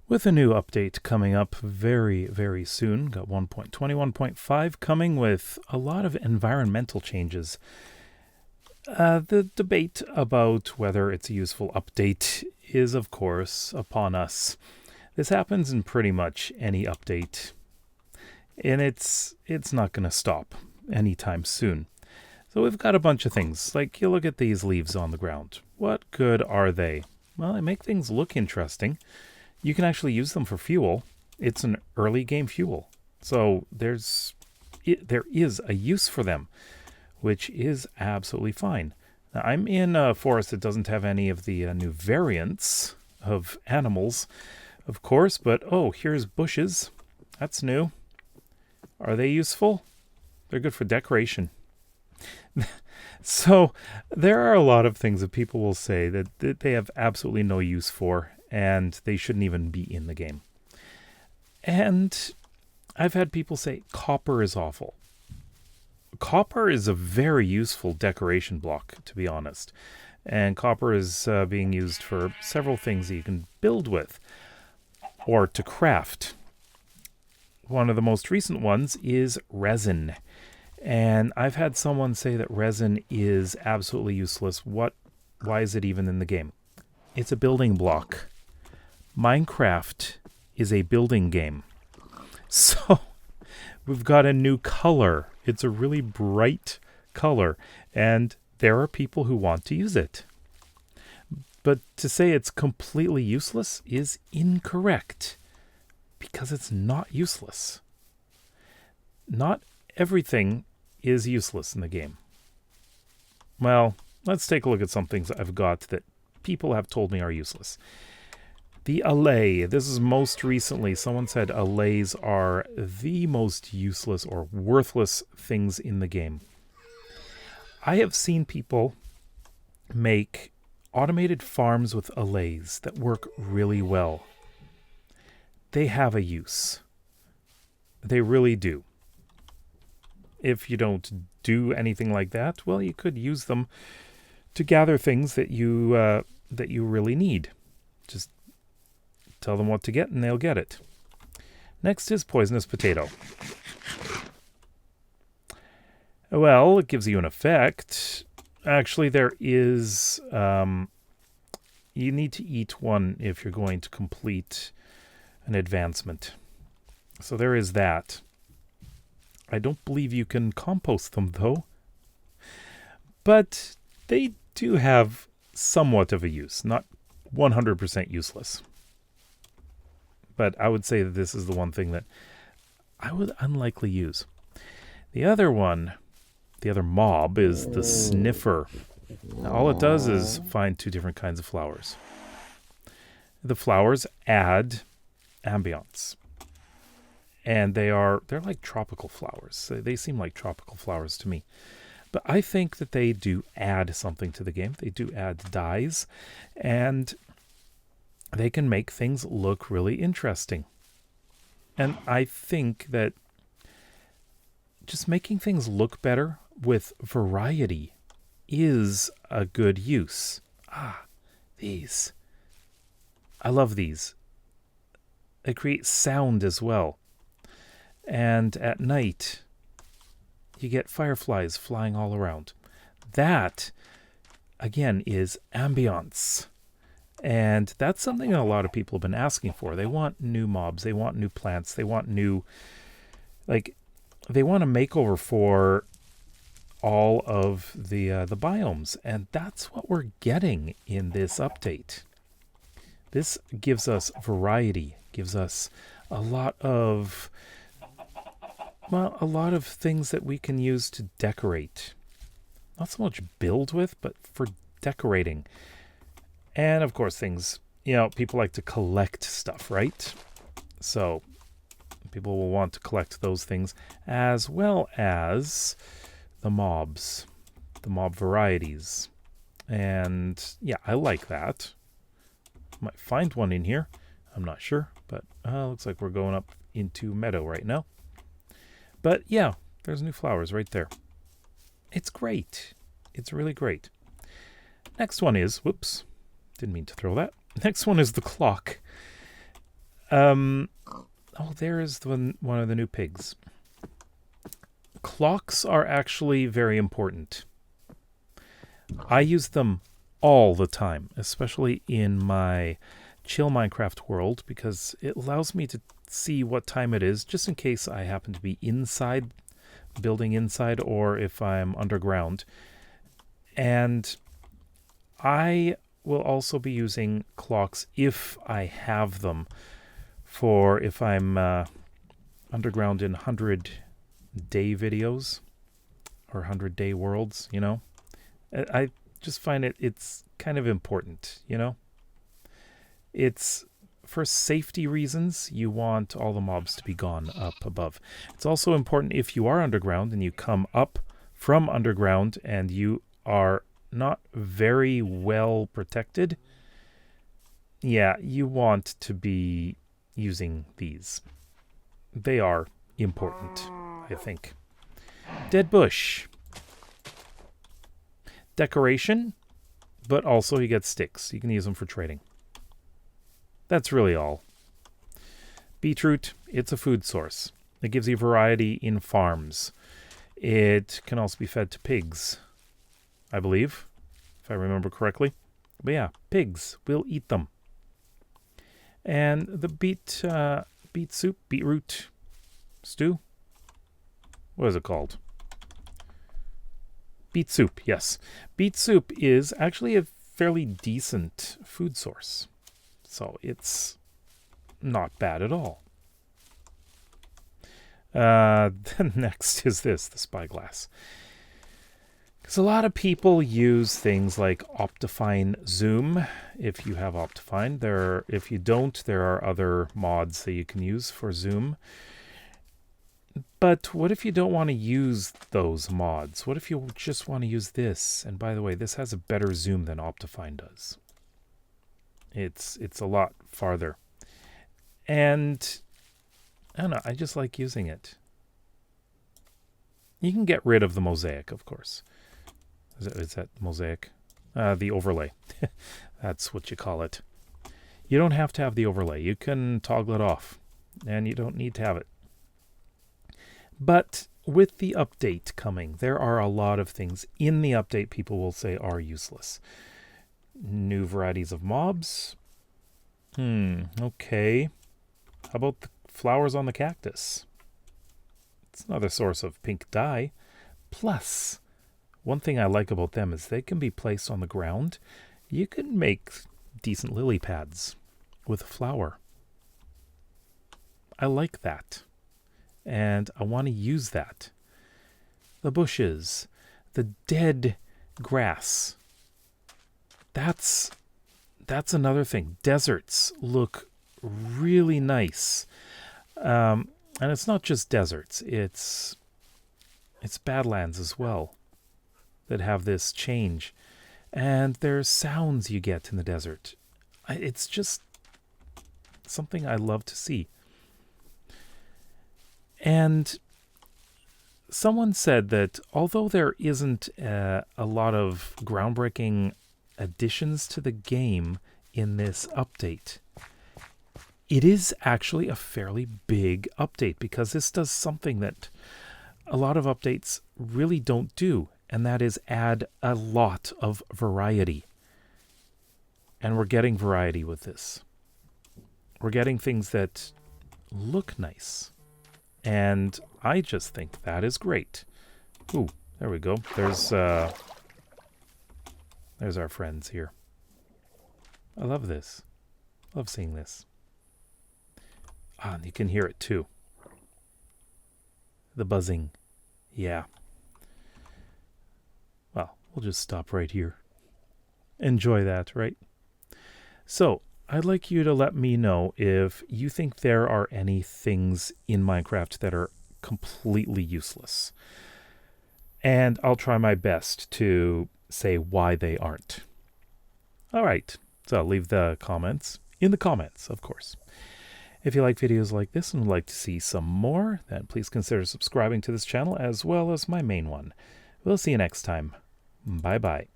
With a new update coming up very, very soon. Got 1.20, 1.5 coming with a lot of environmental changes. The debate about whether it's a useful update is, of course, upon us. This happens in pretty much any update, and it's not going to stop anytime soon. So we've got a bunch of things, like you look at these leaves on the ground. What good are they? Well, they make things look interesting. You can actually use them for fuel. It's an early game fuel. So there is a use for them, which is absolutely fine. Now, I'm in a forest that doesn't have any of the new variants of animals, of course, but here's bushes. That's new. Are they useful? They're good for decoration. So there are a lot of things that people will say that they have absolutely no use for, and they shouldn't even be in the game. And I've had people say copper is awful. Copper is a very useful decoration block, to be honest. And copper is being used for several things that you can build with or to craft. One of the most recent ones is resin. And I've had someone say that resin is absolutely useless. Why is it even in the game? It's a building block. Minecraft is a building game. So we've got a new color. It's a really bright color, and there are people who want to use it. But to say it's completely useless is incorrect, because it's not useless. Not everything is useless in the game. Well, let's take a look at some things I've got that people have told me are useless. The allay. This is most recently. Someone said allays are the most useless or worthless things in the game. I have seen people make automated farms with allays that work really well. They have a use. They really do. If you don't do anything like that, well, you could use them to gather things that you really need. Just tell them what to get and they'll get it. Next is poisonous potato. Well, it gives you an effect. Actually, there is... you need to eat one if you're going to complete an advancement. So there is that. I don't believe you can compost them, though. But they do have somewhat of a use. Not 100% useless. But I would say that this is the one thing that I would unlikely use. The other one, the other mob, is the sniffer. Now, all it does is find two different kinds of flowers. The flowers add ambiance. And they're like tropical flowers. They seem like tropical flowers to me. But I think that they do add something to the game. They do add dyes. And they can make things look really interesting. And I think that just making things look better with variety is a good use. These. I love these. They create sound as well. And at night, you get fireflies flying all around. That, again, is ambiance. And that's something that a lot of people have been asking for. They want new mobs. They want new plants. They want new... they want a makeover for all of the biomes. And that's what we're getting in this update. This gives us variety. Gives us a lot of things that we can use to decorate. Not so much build with, but for decorating. And of course things, people like to collect stuff, right? So people will want to collect those things as well as the mobs, the mob varieties. And yeah, I like that. Might find one in here. I'm not sure, but looks like we're going up into meadow right now. But yeah, there's new flowers right there. It's great. It's really great. Next one is, whoops, didn't mean to throw that. Next one is the clock. Oh, there is one of the new pigs. Clocks are actually very important. I use them all the time, especially in my chill Minecraft world, because it allows me to see what time it is, just in case I happen to be inside, building inside, or if I'm underground. And I will also be using clocks if I have them, for if I'm underground in 100-day videos or 100-day worlds, you know. I just find it's kind of important, you know. It's for safety reasons. You want all the mobs to be gone up above. It's also important if you are underground and you come up from underground and you are not very well protected. Yeah, you want to be using these. They are important, I think. Dead bush. Decoration, but also you get sticks. You can use them for trading. That's really all. Beetroot, it's a food source. It gives you variety in farms. It can also be fed to pigs, I believe, if I remember correctly. But yeah, pigs will eat them. And the beet soup, beetroot stew. What is it called? Beet soup, yes. Beet soup is actually a fairly decent food source. So it's not bad at all. Then next is this, the spyglass. Because a lot of people use things like Optifine Zoom, if you have Optifine. If you don't, there are other mods that you can use for Zoom. But what if you don't want to use those mods? What if you just want to use this? And by the way, this has a better zoom than Optifine does. It's a lot farther. And I don't know, I just like using it. You can get rid of the mosaic, of course. Is that mosaic? The overlay. That's what you call it. You don't have to have the overlay. You can toggle it off. And you don't need to have it. But with the update coming, there are a lot of things in the update people will say are useless. New varieties of mobs. Okay. How about the flowers on the cactus? It's another source of pink dye. Plus, one thing I like about them is they can be placed on the ground. You can make decent lily pads with a flower. I like that. And I want to use that. The bushes, the dead grass. That's another thing. Deserts look really nice. And it's not just deserts. It's badlands as well that have this change. And there's sounds you get in the desert. It's just something I love to see. And someone said that although there isn't a lot of groundbreaking additions to the game in this update, it is actually a fairly big update because this does something that a lot of updates really don't do, and that is add a lot of variety. And we're getting variety with this. We're getting things that look nice. And I just think that is great. Ooh, there we go. There's our friends here. I love this. Love seeing this. Ah, and you can hear it too. The buzzing. Yeah. Well, we'll just stop right here. Enjoy that, right? So, I'd like you to let me know if you think there are any things in Minecraft that are completely useless. And I'll try my best to say why they aren't. All right, so leave the comments in the comments, of course. If you like videos like this and would like to see some more, then please consider subscribing to this channel as well as my main one. We'll see you next time. Bye-bye.